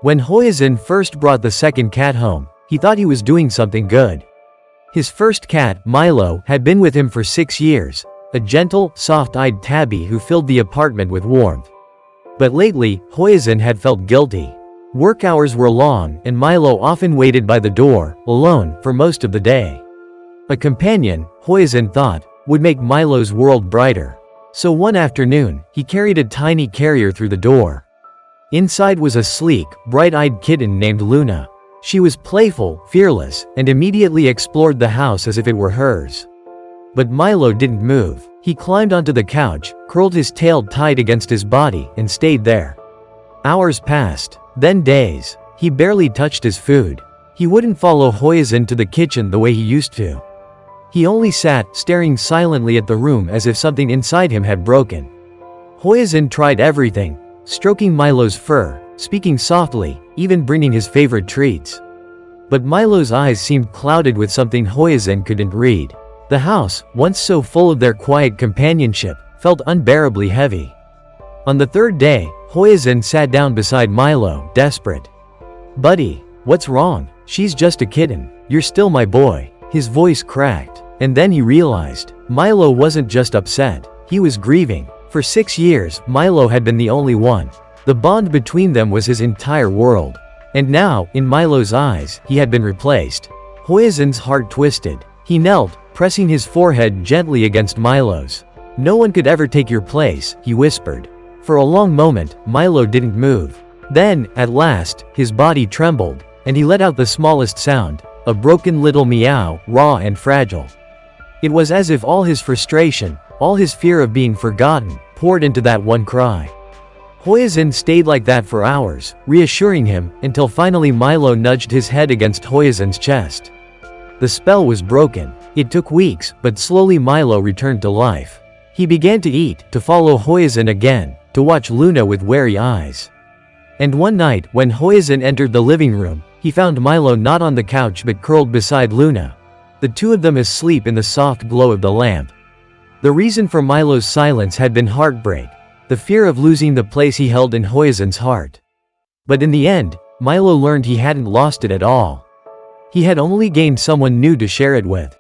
When Hoyazin first brought the second cat home, he thought he was doing something good. His first cat, Milo, had been with him for 6 years, a gentle, soft-eyed tabby who filled the apartment with warmth. But lately, Hoyazin had felt guilty. Work hours were long, and Milo often waited by the door, alone, for most of the day. A companion, Hoyazin thought, would make Milo's world brighter. So one afternoon, he carried a tiny carrier through the door. Inside was a sleek, bright-eyed kitten named Luna. She was playful, fearless, and immediately explored the house as if it were hers. But Milo didn't move. He climbed onto the couch, curled his tail tight against his body, and stayed there. Hours passed, then days. He barely touched his food. He wouldn't follow Hoyazin to the kitchen the way he used to. He only sat, staring silently at the room as if something inside him had broken. Hoyazin tried everything, stroking Milo's fur, speaking softly, even bringing his favorite treats. But Milo's eyes seemed clouded with something Hoyazin couldn't read. The house, once so full of their quiet companionship, felt unbearably heavy. On the third day, Hoyazin sat down beside Milo, desperate. "Buddy, what's wrong? She's just a kitten. You're still my boy." His voice cracked. And then he realized, Milo wasn't just upset, he was grieving. For 6 years, Milo had been the only one. The bond between them was his entire world. And now, in Milo's eyes, he had been replaced. Hoyazin's heart twisted. He knelt, pressing his forehead gently against Milo's. "No one could ever take your place," he whispered. For a long moment, Milo didn't move. Then, at last, his body trembled, and he let out the smallest sound, a broken little meow, raw and fragile. It was as if all his frustration, all his fear of being forgotten, poured into that one cry. Hoyazin stayed like that for hours, reassuring him, until finally Milo nudged his head against Hoyazin's chest. The spell was broken. It took weeks, but slowly Milo returned to life. He began to eat, to follow Hoyazin again, to watch Luna with wary eyes. And one night, when Hoyazin entered the living room, he found Milo not on the couch but curled beside Luna. The two of them asleep in the soft glow of the lamp. The reason for Milo's silence had been heartbreak, the fear of losing the place he held in Hoyazin's heart. But in the end, Milo learned he hadn't lost it at all. He had only gained someone new to share it with.